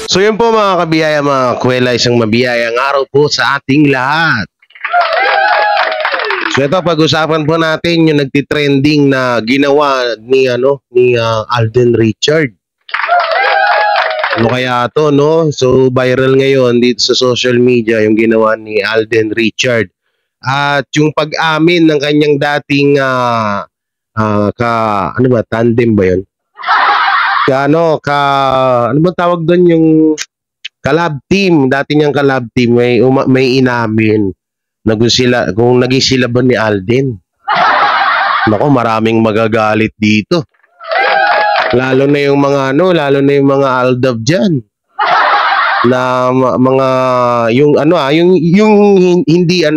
So yun po mga kabiyaya, mga kwela, isang mabiyayang araw po sa ating lahat. So ito, pag-usapan po natin yung nagtitrending na ginawa ni Alden Richard. Ano kaya to, no? So viral ngayon dito sa social media yung ginawa ni Alden Richard. At yung pag-amin ng kanyang dating tandem ba yun? Ano ba tawag doon, yung collab team, dati niyang collab team, may inamin na kung naging sila ba ni Alden. Nako, maraming magagalit dito. Lalo na yung mga Aldab diyan. Na mga yung hindi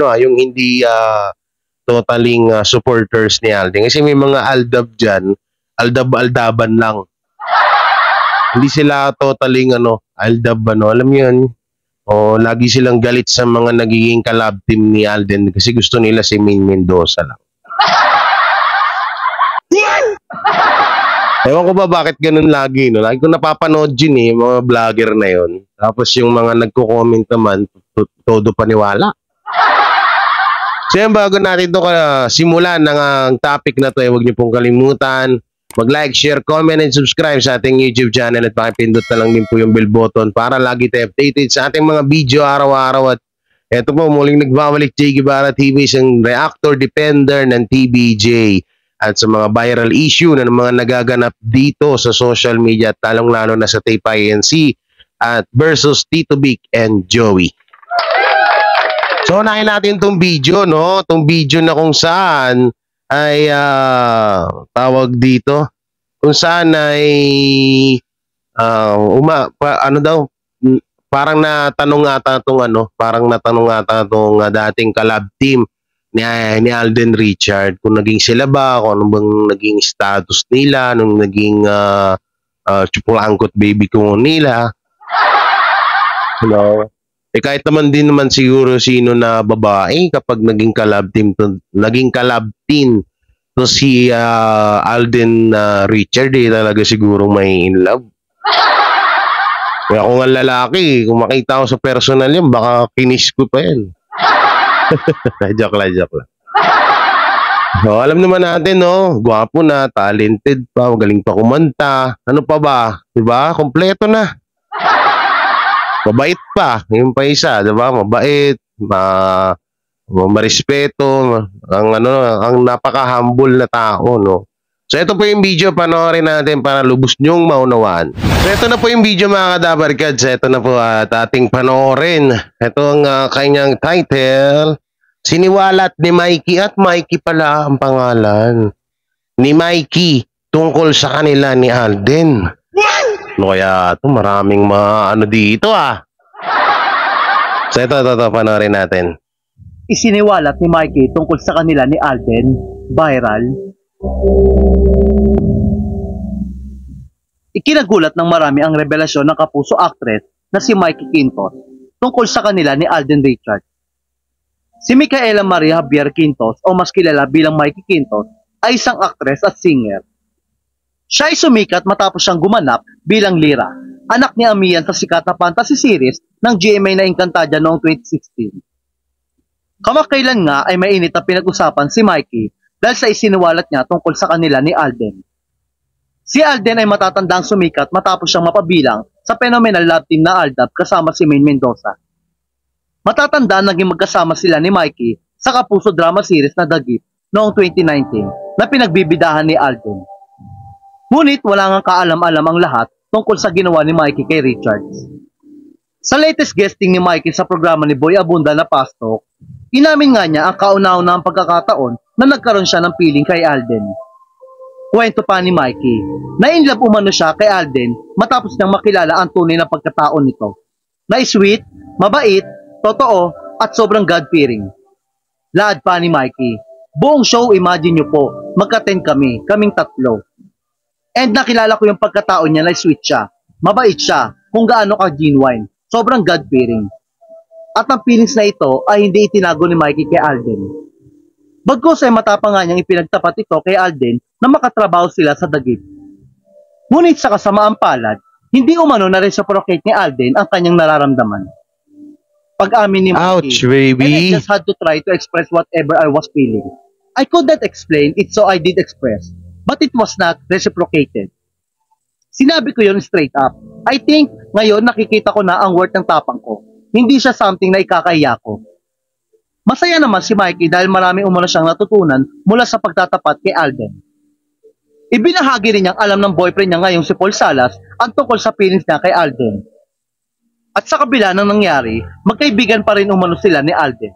totaling supporters ni Alden. Kasi may mga Aldab diyan, Aldab-aldaban lang. Hindi sila totaling Aldab alam mo yun. O lagi silang galit sa mga nagiging collab team ni Alden kasi gusto nila si Maine Mendoza lang. Ewan ko ba bakit ganun lagi, no? Lagi ko napapanood yun mga vlogger na yun. Tapos yung mga nagko-comment naman, todo paniwala. So yan, bago natin ito simulan ng topic na to, huwag niyo pong kalimutan mag-like, share, comment, and subscribe sa ating YouTube channel at pakipindot na lang din po yung bell button para lagi tayo updated sa ating mga video araw-araw. At eto po, muling nagbabalik Jay Guevara TV, isang reactor defender ng TBJ at sa mga viral issue na mga nagaganap dito sa social media at talong-lalo na sa Tape INC at versus Tito Vic and Joey. So, unahin natin itong video, no? Itong video na kung saan ay tawag dito, kung saan ay parang natanong ata itong dating collab team ni Alden Richard kung naging sila ba, kung ano bang naging status nila nung naging chupulangkot baby ko nila. Kahit naman siguro sino na babae kapag naging collab team to si Alden Richard, talaga siguro may in love. Kaya kung ang lalaki, kung makita ko sa personal yan, baka kinis ko pa yan. joke lang. So, alam naman natin, no? Gwapo na, talented pa, magaling pa kumanta. Ano pa ba? Diba? Kompleto na. Mabait pa, yung pa isa, diba? Mabait, marespeto, ang napaka-humble na tao, no? So ito po yung video, panoorin natin para lubos nyong maunawaan. So ito na po yung video mga kadabarkads, ito na po at ating panoorin. Ito ang kanyang title, Siniwalat ni Mikey, at Mikey pala ang pangalan ni Mikey tungkol sa kanila ni Alden. No, kaya ito maraming dito So ito, panoorin natin. Isiniwalat ni Mikey tungkol sa kanila ni Alden, viral. Ikinagulat ng marami ang revelasyon ng kapuso actress na si Mikey Quintos tungkol sa kanila ni Alden Richard. Si Micaela Maria Javier Quintos, o mas kilala bilang Mikey Quintos, ay isang actress at singer. Siya ay sumikat matapos siyang gumanap bilang Lyra, anak ni Amian sa sikat na fantasy series ng GMA na Encantadia noong 2016. Kamakailan nga ay mainit na pinag-usapan si Mikey dahil sa isiniwalat niya tungkol sa kanila ni Alden. Si Alden ay matatandang sumikat matapos siyang mapabilang sa phenomenal love team na Aldab kasama si Maine Mendoza. Matatandaan naging magkasama sila ni Mikey sa kapuso drama series na The Gift noong 2019 na pinagbibidahan ni Alden. Ngunit wala ngang kaalam-alam ang lahat tungkol sa ginawa ni Mikey kay Richards. Sa latest guesting ni Mikey sa programa ni Boy Abunda na Pastok, inamin nga niya ang kauna-unahang pagkakataon na nagkaroon siya ng feeling kay Alden. Kwento pa ni Mikey, na-inlove umano siya kay Alden matapos niyang makilala ang tunay na pagkatao nito, na sweet, mabait, totoo, at sobrang God-fearing. Laad pa ni Mikey, buong show imagine niyo po, magka-10 kaming tatlo. And nakilala ko yung pagkatao niya na sweet siya, mabait siya, kung gaano ka genuine, sobrang God-fearing. At ang feelings na ito ay hindi itinago ni Mikey kay Alden. Bagkus ay matapang nga niyang ipinagtapat ito kay Alden na makatrabaho sila sa The Gift. Ngunit sa kasamaang palad, Hindi umano na-reciprocate ni Alden ang kanyang nararamdaman. Pag-amin ni Ouch, Mikey, and I baby. just had to try to express whatever I was feeling. I could not explain it, so I did express, but it was not reciprocated. Sinabi ko yun straight up. I think ngayon nakikita ko na ang worth ng tapang ko. Hindi siya something na ikakahiya ko. Masaya naman si Mikey dahil marami umano siyang natutunan mula sa pagtatapat kay Alden. Ibinahagi rin niyang alam ng boyfriend niya ngayong si Paul Salas ang tungkol sa feelings niya kay Alden. At sa kabila ng nangyari, magkaibigan pa rin umano sila ni Alden.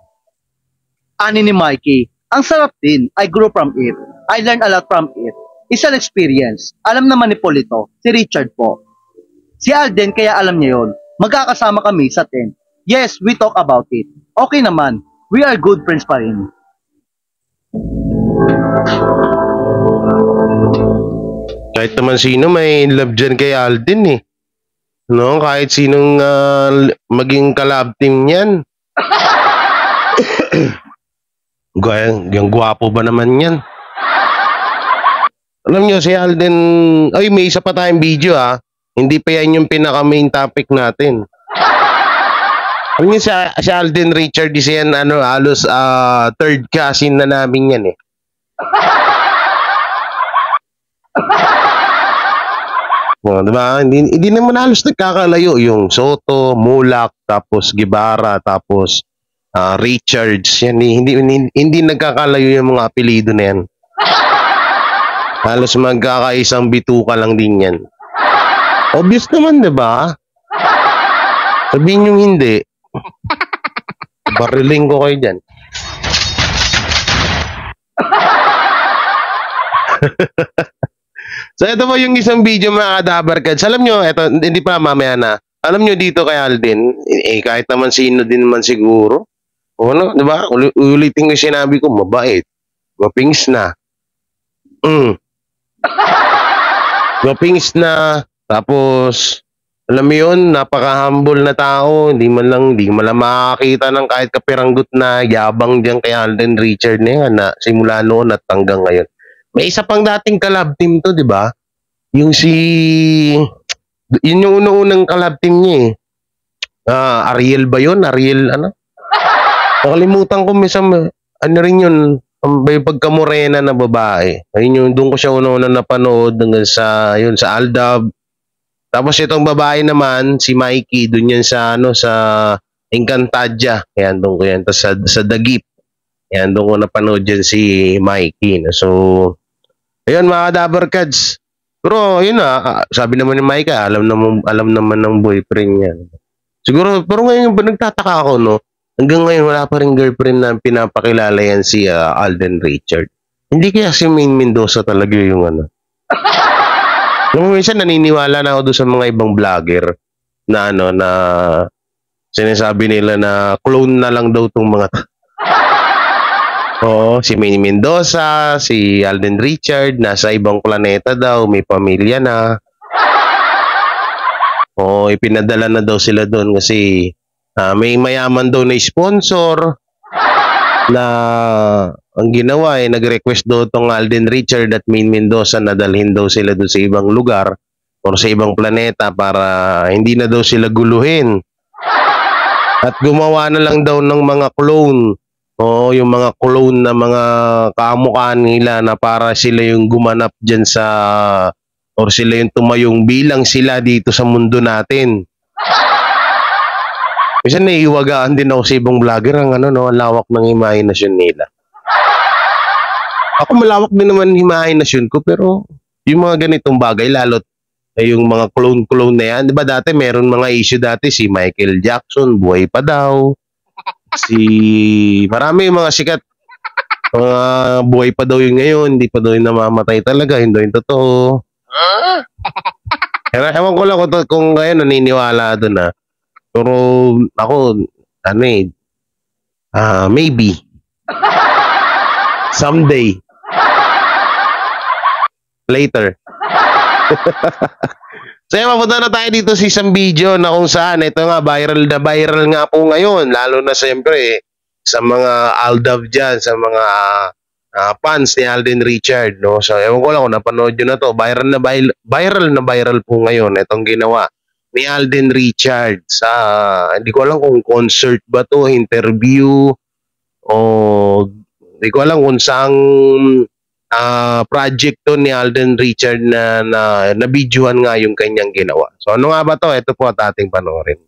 Ani ni Mikey, ang sarap din. I grew from it. I learned a lot from it. It's an experience. Alam naman ni Paul ito, si Richard po. Si Alden kaya alam niya yon. Magkakasama kami sa tent. Yes, we talk about it. Okay naman. We are good friends pa rin. Kahit naman sino may love dyan kay Alden eh. No, kahit sinong maging kalab team niyan. Yung gwapo ba naman yan? Alam nyo, si Alden, ay may isa pa tayong video ha. Hindi pa yan yung pinaka main topic natin. Alam nyo, si Alden Richard is yan, halos third cousin na namin yan eh. Oh, diba? Hindi naman halos nagkakalayo yung Soto, Mulak, tapos Guevara, tapos Richards. Yan, hindi nagkakalayo yung mga apelido na yan. Halos magkakaisang bituka lang din yan. Obvious naman, diba? Sabihin yung hindi. Bariling ko kayo dyan. So ito po yung isang video mga kadabarkads. Alam nyo, ito, hindi pa mamaya na. Alam nyo dito kay Alden, kahit naman sino din naman siguro. O ano, di ba? Ulitin ko yung sinabi ko, mabait. Mapings na. Mapings na. Tapos, alam mo yun, napaka-humble na tao. Hindi man lang makakita ng kahit kapiranggot na yabang dyan kay Alden Richard na yan, na simula noon at hanggang ngayon. May isa pang dating collab team to, di ba? Yung yun yung unang collab team niya eh. Ariel ba yun? Ariel, ano? Nakalimutan ko, ano rin yun, may pagkamorena na babae. Ayun yung, doon ko siya una napanood hanggang sa Aldab. Tapos itong babae naman, si Mikey, doon yan sa Encantadia. Ayan, doon ko yan. Tapos sa Dagip. Ayan, doon ko napanood yan si Mikey. So, ayun mga kadabarkads. Pero yun na, sabi naman ni Micah, alam naman ng boyfriend niya. Siguro, pero ngayon ba nagtataka ako, no? Hanggang ngayon wala pa rin girlfriend na pinapakilala yan si Alden Richard. Hindi kaya si Maine Mendoza talaga yung ano. Nung minsan naniniwala na ako doon sa mga ibang vlogger na na sinasabi nila na clone na lang daw tong mga Oo, si Maine Mendoza, si Alden Richard, nasa ibang planeta daw, may pamilya na. Oo, ipinadala na daw sila doon kasi may mayaman daw na sponsor na ang ginawa nag-request daw tong Alden Richard at Maine Mendoza na dalhin daw sila doon sa ibang lugar o sa ibang planeta para hindi na daw sila guluhin. At gumawa na lang daw ng mga clone. Oo, yung mga clone na mga kamukha nila na para sila yung gumanap dyan or sila yung tumayong bilang sila dito sa mundo natin. Kasi naiiwagaan din ako sa ibang vlogger ang lawak ng imahinasyon nila. Ako malawak din naman ang imahinasyon ko pero yung mga ganitong bagay lalo't yung mga clone na yan. Diba dati meron mga issue dati si Michael Jackson, buhay pa daw. Marami yung mga sikat. Mga buhay pa daw yung ngayon, hindi pa daw yung namamatay talaga, hindi yung totoo. Ewan ko lang kung ngayon naniniwala doon na. Pero ako, maybe. Someday. Later. So mapunta na tayo dito sa isang video na kung saan ito nga viral nga po ngayon, lalo na siyempre sa mga Aldab dyan, sa mga fans ni Alden Richard, no? So, ewan ko lang kung napanood nyo na to. Viral po ngayon itong ginawa ni Alden Richard sa, hindi ko alam kung concert ba to, interview, o hindi ko alam kung saang project to ni Alden Richard na videohan nga yung kanyang ginawa. So, ano nga ba to? Ito po at ating panoorin.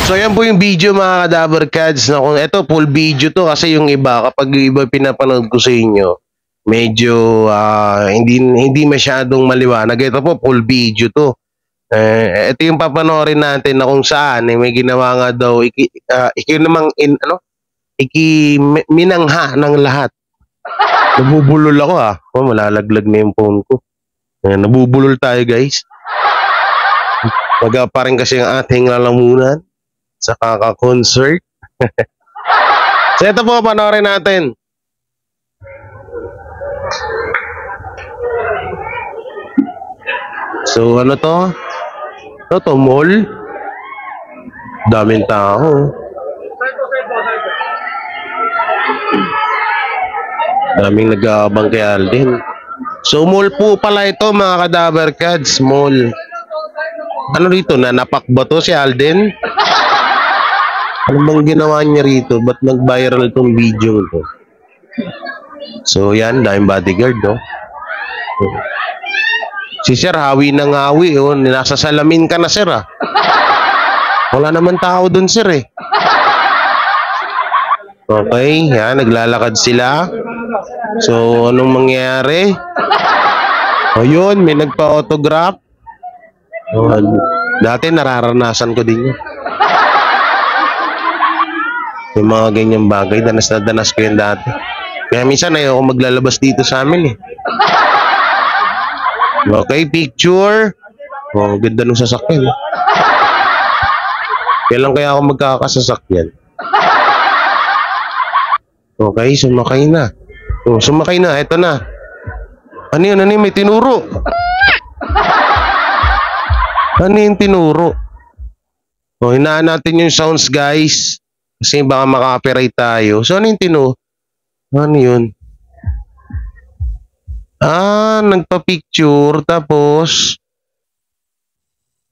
So, yan po yung video mga Kadaver Cats. Na kung ito, full video to kasi yung iba, kapag yung iba pinapanood ko sa inyo, medyo hindi masyadong maliwanag. Ito po, full video to. Ito yung papanoorin natin na kung saan may ginawa nga daw minangha ng lahat. Nabubulol ako malalaglag na yung phone ko. Nabubulol tayo guys. Maga pa rin kasi ang ating lalamunan sa kaka-concert. So ito po, panoorin natin. So ano to? Ito mall. Daming tao. Daming nag-aabang kay Alden. So mall po pala ito mga Kadaver Cats. Mall. Ano rito? Nanapak ba to si Alden? Ano bang ginawa niya rito? Ba't nag-viral itong video to? So yan, daming bodyguard, no? Si Sir, hawi ng hawi. Nasa salamin ka na, Sir, Wala naman tao dun, Sir, Okay, yan, naglalakad sila. So, anong mangyayari? Yun, may nagpa-autograph. Dati nararanasan ko din yun. Yung mga ganyang bagay, danas na danas ko yun dati. Kaya minsan ayaw ako maglalabas dito sa amin Okay, picture. Ganda nung sasakyan. Kailan kaya ako magkakasasakyan? Okay, sumakay na. Sumakay na, eto na. Ano yun, may tinuro. Ano yung tinuro? Hinaan natin yung sounds guys. Kasi baka maka-copyright tayo. So ano yung tinuro? Ano yun? Nagpa-picture tapos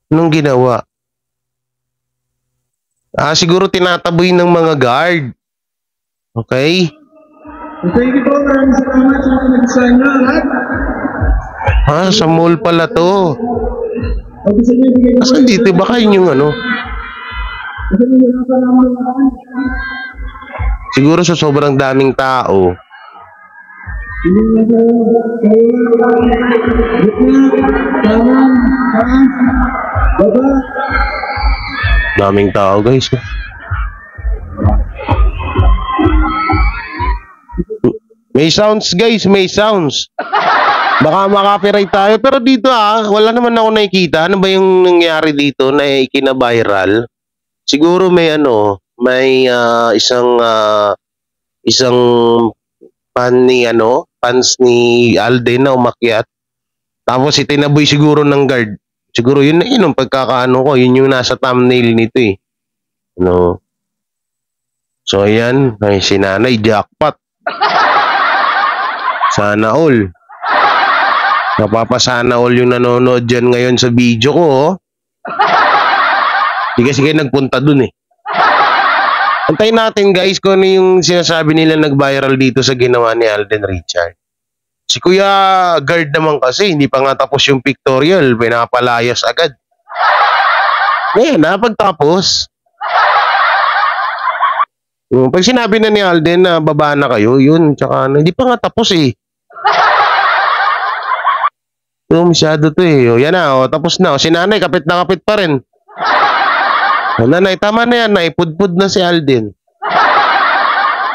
anong ginawa? Siguro tinataboy ng mga guard. Okay? Thank you po. Maraming salamat sa mga nag-sign na lahat. Sa mall pala to. Asan dito? Baka yun yung siguro sa sobrang daming tao. Daming tao guys. May sounds guys, may sounds. Baka makaka-copyright tayo. Pero dito wala naman ako nakikita. Ano ba yung nangyari dito na ikina-viral? Siguro may isang fans ni Alden na umakyat. Tapos itinaboy siguro ng guard. Siguro yun ang pagkakaano ko. Yun yung nasa thumbnail nito So ayan, si nanay, jackpot. Sana all. Napapasana all yung nanonood dyan ngayon sa video ko. Hindi kasi kayo nagpunta dun Antayin natin guys kung ano yung sinasabi nila nag-viral dito sa ginawa ni Alden Richard. Si Kuya Guard naman kasi, hindi pa nga tapos yung pictorial, pinapalayas agad. Ngayon pagtapos. Pag sinabi na ni Alden na baba na kayo, yun, tsaka hindi pa nga tapos masyado to yan tapos na. Si nanay, kapit na kapit pa rin. Nanay, tama na yan, naipudpud na si Alden.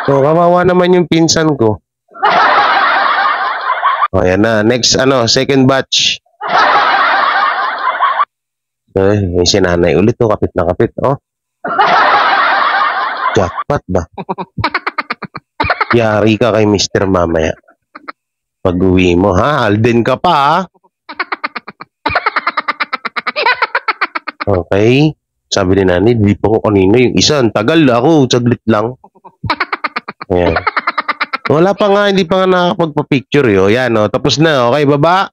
Kawawa naman yung pinsan ko. Yan na. Next, second batch. May si nanay ulit, kapit na kapit, Jackpot ba? Yari ka kay Mr. mamaya. Pag-uwi mo, Alden ka pa, Okay. Sabi ni nanay, di pa ko kanina yung isa. Ang tagal ako, saglit lang. Ayan. Wala pa nga, hindi pa nga nakakapagpa-picture yun. Yan, oh. Tapos na, okay, baba.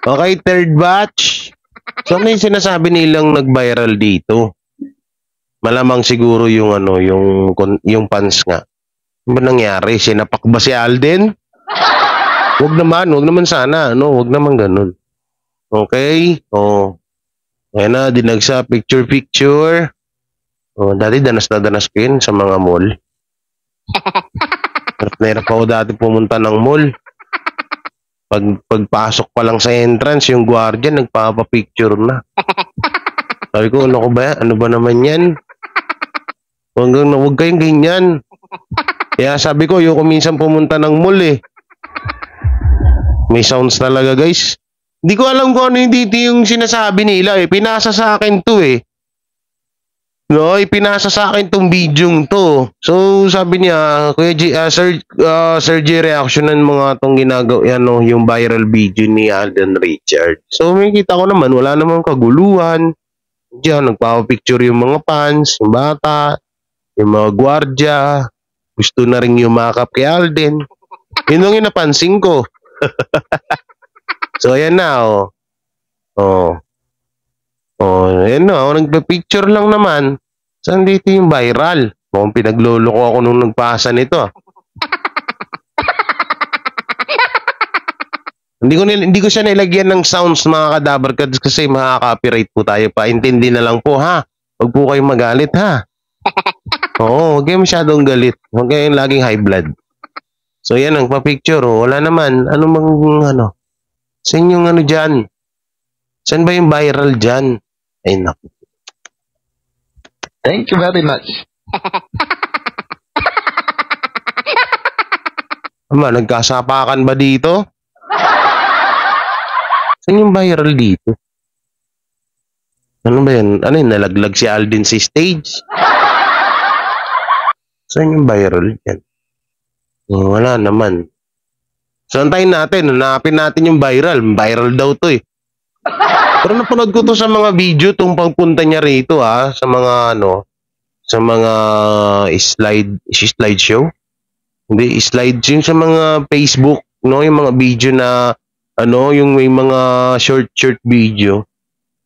Okay, third batch. So, ano yung sinasabi nilang nag-viral dito? Malamang siguro yung ano, yung pants nga. Ano ba nangyari? Sinapak ba si Alden? Wag naman sana, no? Wag naman ganun. Okay? Oh. Ayan na, dinagsa, picture. Oh, dati danas na danas ko yun sa mga mall. Hirap ako dati pumunta ng mall. Pagpasok pa lang sa entrance, yung guardian nagpapapicture na. Sabi ko, ano ko ba yan? Ano ba naman yan? Huwag kayong ganyan. Kaya sabi ko, yung minsan pumunta ng mall eh. May sounds talaga guys. Hindi ko alam kung ano yung dito yung sinasabi nila eh. Pinasa sa akin to eh. No, ipinasa sa akin tong video to. So, sabi niya, Kuya G, Sir G, reactionan mo nga tong ginagawa, ano, yung viral video ni Alden Richard. So, may kita ko naman, wala namang kaguluhan. Diyan, nagpapapicture yung mga fans, yung bata, yung mga gwardya. Gusto na rin yumakap kay Alden. Yun ang yung napansin ko. So, ayan na, oh. Oh. Oh, ayan na, oh. Nagpa-picture lang naman. Saan dito yung viral? Mukhang pinagloloko ako nung nagpasa nito. Hindi ko siya nilagyan ng sounds mga kadabarkads kasi makaka-copyright po tayo pa. Intindi na lang po ha. Huwag po kayong magalit ha. Oo, huwag kayong masyadong galit. Huwag kayong laging high blood. So yan, nagpa-picture. Oh. Wala naman. Ano mang ano? Saan yung ano dyan? Saan ba yung viral dyan? Ay naku. Thank you very much. Ama, nagkasapakan ba dito? Saan yung viral dito? Ano ba yan? Ano yun? Nalaglag si Alden sa stage? Saan yung viral dyan? Oh, wala naman. So, antayin natin. Hanapin natin yung viral. Viral daw to eh. Pero napanood ko to sa mga video tong pagpunta niya rito ha. Sa mga ano, sa mga slideshow. Hindi, slideshow sa mga Facebook, no? Yung mga video na, ano, yung may mga short video.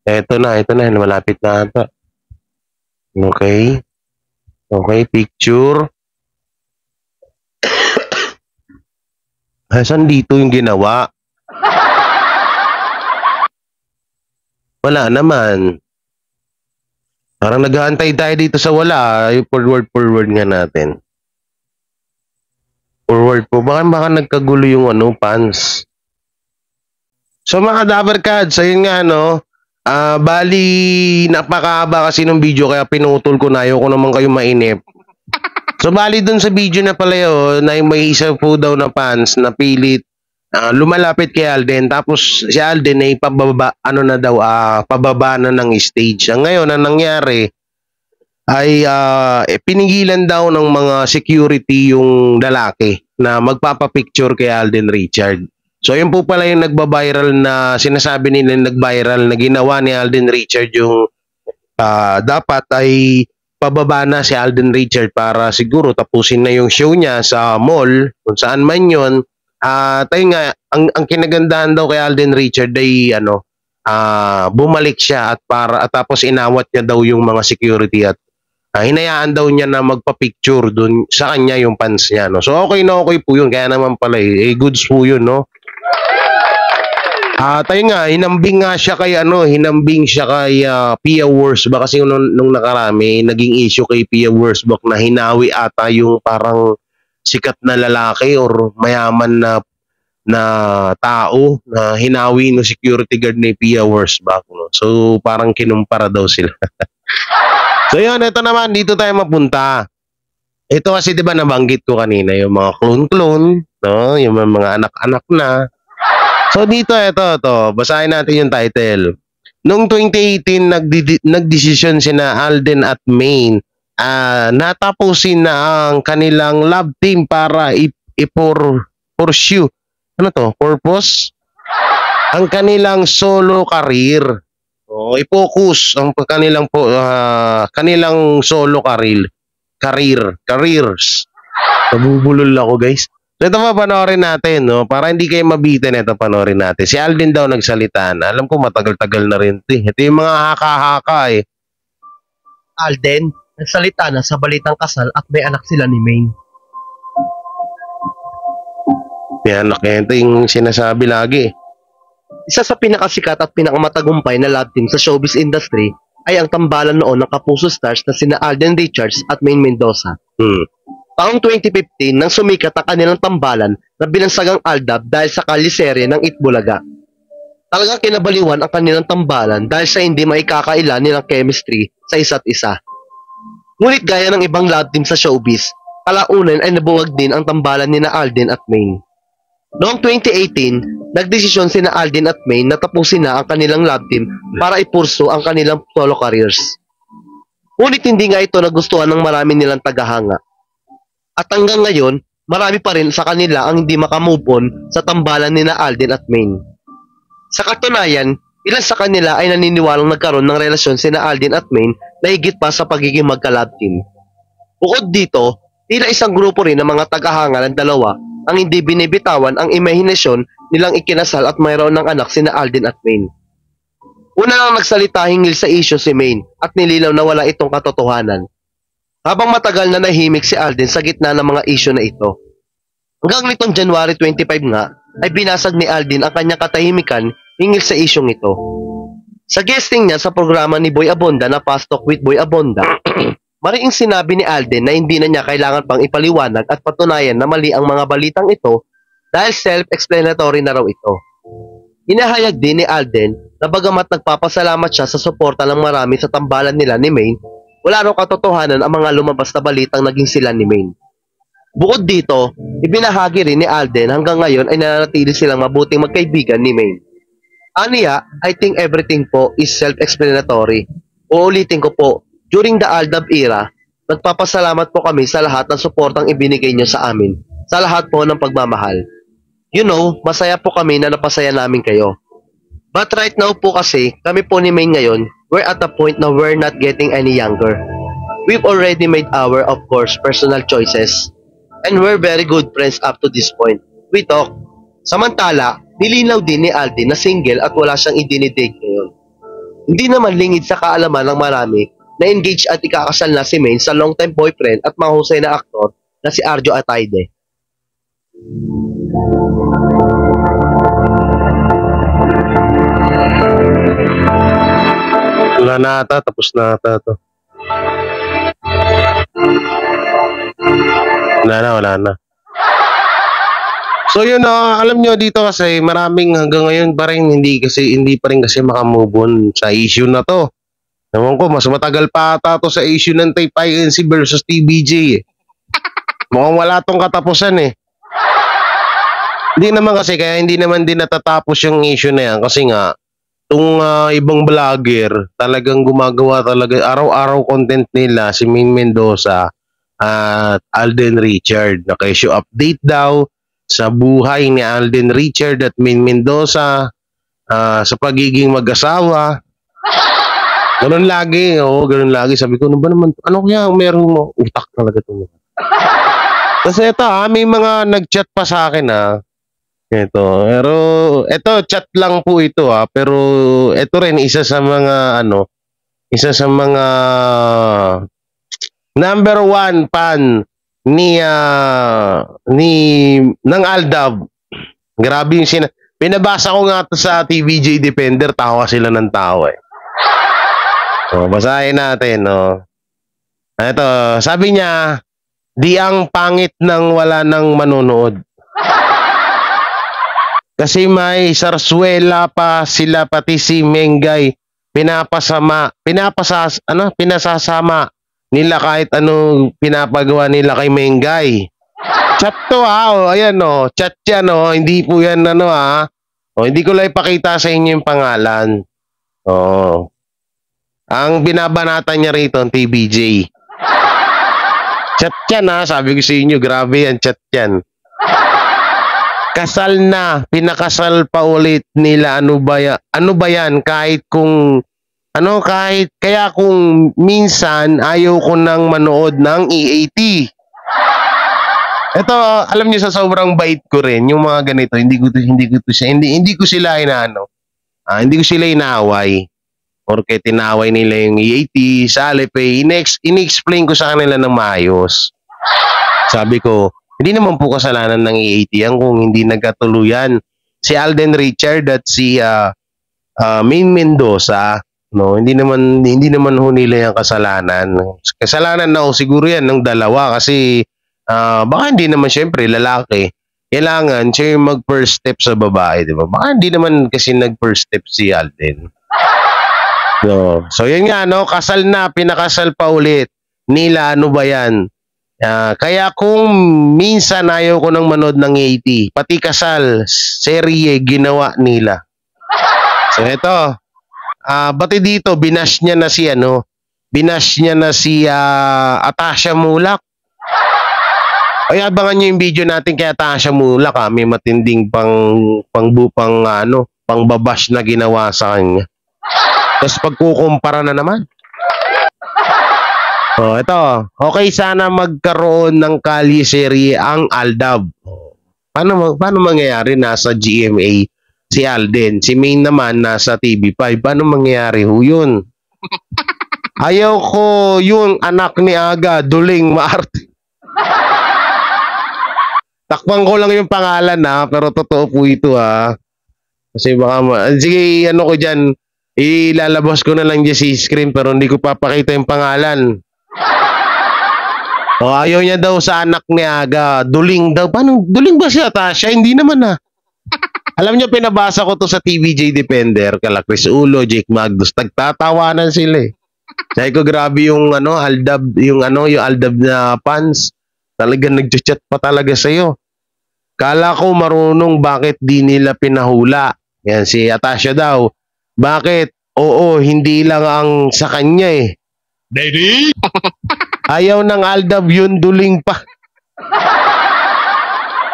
Ito na, malapit na ata. Okay. Okay, picture. Saan dito yung ginawa? Wala naman. Parang nag-aantay tayo dito sa wala. Yung forward nga natin. Forward po. Baka nagkagulo yung ano, pants. So mga Dabarkads, ayun nga no. Bali, napakahaba kasi ng video kaya pinutol ko na. Ayoko naman kayo mainip. So bali dun sa video na pala yun, na may isa po daw na pants na pilit lumalapit kay Alden, tapos si Alden ay pababa na ng stage. Ang ngayon ang nangyari ay pinigilan daw ng mga security yung lalaki na magpapapicture kay Alden Richard. So yun po pala yung nagba-viral na sinasabi nila nag-viral na ginawa ni Alden Richard yung dapat ay pababa na si Alden Richard para siguro tapusin na yung show niya sa mall kung saan man yun. Tayo nga, ang kinagandahan daw kay Alden Richard ay bumalik siya at tapos inawat niya daw yung mga security at hinayaan daw niya na magpa-picture dun sa kanya yung fans niya, no. So okay na okay po yun, kaya naman pala goods po yun, no. Tayo nga, hinambing siya kay Pia Wurzbach kasi nung nakarami naging issue kay Pia Wurzbach na hinawi ata yung parang sikat na lalaki or mayaman na tao na hinawi no security guard ni Pia Wurzbach, no? So parang kinumpara daw sila. So yun, ito naman, dito tayo mapunta. Ito kasi 'di ba nabanggit ko kanina yung mga clone, no? Yung mga anak-anak na. So dito, ito, basahin natin yung title. Noong 2018, nagdesisyon sina Alden at Maine natapusin na ang kanilang love team para pursue purpose ang kanilang solo career. I-focus ang kanilang solo careers. Nabubulol ako guys. So ito pa, panoorin natin, no? Para hindi kayo mabitin, ito panoorin natin. Si Alden daw nagsalita na. Alam ko matagal-tagal na rin ito. Ito yung mga haka-haka eh. Alden, nagsalita na sa balitang kasal at may anak sila ni Maine. Yan, ito yung sinasabi lagi. Isa sa pinakasikat at pinakamatagumpay na love team sa showbiz industry ay ang tambalan noon ng Kapuso stars na sina Alden Richards at Maine Mendoza. Taong 2015 nang sumikat ang kanilang tambalan na binansagang Aldab dahil sa kaliserye ng Itbulaga. Talagang kinabaliwan ang kanilang tambalan dahil sa hindi maikakaila nilang chemistry sa isa't isa. Ngunit gaya ng ibang love team sa showbiz, kalaunan ay nabuwag din ang tambalan ni na Alden at Maine. Noong 2018, nagdesisyon sina Alden at Maine na tapusin na ang kanilang love team para ipurso ang kanilang solo careers. Ngunit hindi nga ito nagustuhan ng marami nilang tagahanga. At hanggang ngayon, marami pa rin sa kanila ang hindi makamove on sa tambalan ni na Alden at Maine. Sa katunayan, ilan sa kanila ay naniniwalang nagkaroon ng relasyon sina Alden at Maine na higit pa sa pagiging magka-love team. Bukod dito, tila isang grupo rin ng mga tagahanga ng dalawa ang hindi binibitawan ang imahinasyon nilang ikinasal at mayroon ng anak sina Alden at Maine. Una lang nagsalita hinggil sa issue si Maine at nilinaw na wala itong katotohanan. Habang matagal na nahimik si Alden sa gitna ng mga issue na ito. Hanggang nitong January 25 nga ay binasag ni Alden ang kanyang katahimikan hinggil sa isyong ito. Sa guesting niya sa programa ni Boy Abonda na Fast Talk with Boy Abonda, mariing sinabi ni Alden na hindi na niya kailangan pang ipaliwanag at patunayan na mali ang mga balitang ito dahil self-explanatory na raw ito. Inahayag din ni Alden na bagamat nagpapasalamat siya sa suporta ng marami sa tambalan nila ni Maine, wala raw katotohanan ang mga lumabas na balitang naging sila ni Maine. Bukod dito, ibinahagi rin ni Alden hanggang ngayon ay nananatili silang mabuting magkaibigan ni Maine. Aniya, I think everything po is self-explanatory. Uulitin ko po, during the Aldab era, nagpapasalamat po kami sa lahat ng suportang ibinigay niyo sa amin, sa lahat po ng pagmamahal. You know, masaya po kami na napasaya namin kayo. But right now po kasi, kami po ni Maine ngayon, we're at the point na we're not getting any younger. We've already made our, of course, personal choices. And we're very good friends up to this point. We talk. Samantala, nilinaw din ni Alden na single at wala siyang idinidate ngayon. Hindi naman lingid sa kaalaman ng marami na engaged at ikakasal na si Maine sa long-time boyfriend at mahusay na aktor na si Arjo Ataide. Wala na ata, tapos na ata to. Wala na. So yun, alam nyo dito kasi maraming hanggang ngayon pa rin hindi pa rin kasi makamove on sa issue na to. Ewan ko, mas matagal pa ata to sa issue ng Tape INC versus TBJ eh. Mukhang wala tong katapusan eh. Hindi naman kasi, kaya hindi naman din natatapos yung issue na yan kasi nga, itong ibang vlogger talagang gumagawa talaga araw-araw content nila, si Maine Mendoza at Alden Richard. Naka-issue update daw sa buhay ni Alden Richard at Maine Mendoza, sa pagiging mag-asawa. Ganun lagi, ganun lagi. Sabi ko, ano ba naman, ano kaya meron mo? Utak talaga ito. Kasi ito, may mga nag-chat pa sa akin ito. Pero, ito, chat lang po ito pero ito rin, isa sa mga number one fan ng Aldab. Grabe yung pinabasa ko nga to sa TVJ Defender, tawa sila ng tawa eh. So, basahin natin, Ito, sabi niya, di ang pangit nang wala nang manonood. Kasi may sarswela pa sila, pati si Mengay pinasasama nila kahit anong pinapagawa nila kay Mengay. Chat to ayan chat yan hindi po yan hindi ko lang ipakita sa inyo yung pangalan. Ang binabanatan niya rito ang TBJ. Chat yan sabi ko sa inyo, grabe yan, chat yan. Kasal na, pinakasal pa ulit nila, ano ba yan, kahit kung kaya kung minsan ayaw ko nang manood ng EAT. Ito, alam niyo sa sobrang bait ko rin, yung mga ganito, hindi ko sila inaano. Hindi ko sila inaaway. Porque tinaway nila yung EAT, Salipay, in-explain ko sa kanila ng maayos. Sabi ko, hindi naman po kasalanan ng EAT yan kung hindi nagkatuluyan. Si Alden Richard at si Main Mendoza, no, hindi naman ho nila yung kasalanan. Kasalanan na siguro yan ng dalawa kasi baka hindi naman syempre lalaki. Kailangan siya yung mag-first step sa babae, di ba? Baka hindi naman kasi nag-first step si Alden. No. So yun nga, no, kasal na, pinakasal pa ulit. Nila, ano ba yan? Kaya kung minsan ayaw ko nang manood ng 80, pati kasal, serye, ginawa nila. So ito, bati dito, binash niya na si Atasha Mulak. Ay, abangan niyo yung video natin kay Atasha Mulak, may matinding pangbabash na ginawa sa kanya. Tapos pagkukumpara na naman. Ito. Okay sana magkaroon ng kalye serye ang Aldab. Paano mangyayari? Nasa GMA si Alden. Si Main naman nasa TV5. Paano mangyayari ho yun? Ayaw ko yung anak ni Aga, Duling Maarte. Takpan ko lang yung pangalan pero totoo po ito Kasi baka sige, ano ko dyan, ilalabas ko na lang dyan si screen pero hindi ko papakita yung pangalan. Ayaw niya daw sa anak ni Aga. Duling daw. Paano? Duling ba si Atasha? Hindi naman Alam niyo, pinabasa ko to sa TVJ Defender, kala Chris Ulo, Jake Magnus. Nagtatawanan sila Sabi ko, grabe yung Aldab, yung Aldab na fans. Talagang nag-chat pa talaga sa'yo. Kala ko marunong, bakit di nila pinahula? Yan, si Atasha daw. Bakit? Oo, hindi lang ang sa kanya Daddy? Ayaw ng Aldab yun, Duling pa.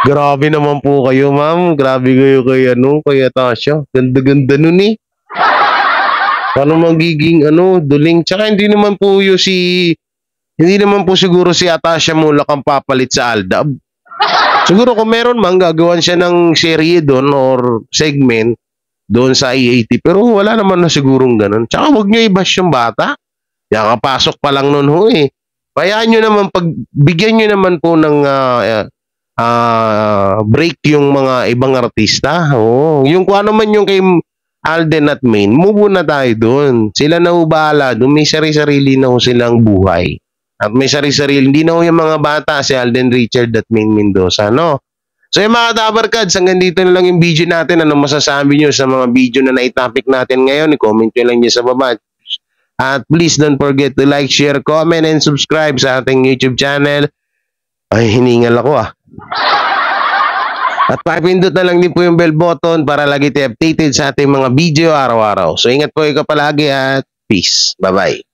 Grabe naman po kayo, ma'am. Grabe kayo kay Atasha. Ganda-ganda nun Paano magiging Duling? Tsaka hindi naman po siguro si Atasha Mulak ang papalit sa Aldab. Siguro kung meron man, gagawan siya ng serye doon or segment doon sa EAT. Pero wala naman na sigurong ganun. Tsaka huwag nyo i-bash yung bata. Kapasok pa lang nun Bayaan nyo naman, bigyan nyo naman po ng break yung mga ibang artista. Yung kung ano man yung kay Alden at Main, move na tayo doon. Sila na bahala doon. May sarili-sarili na silang buhay. At may sarili-sarili. Hindi na yung mga bata, si Alden Richard at Main Mendoza, So yung mga Dabarkads, hanggang dito na lang yung video natin. Anong masasabi nyo sa mga video na naitopic natin ngayon? I-comment nyo lang nyo sa baba. At please don't forget to like, share, comment, and subscribe sa ating YouTube channel. Ay, hiningal ako At pakipindot na lang din po yung bell button para lagi tayo updated sa ating mga video araw-araw. So ingat po kayo palagi at peace. Bye-bye.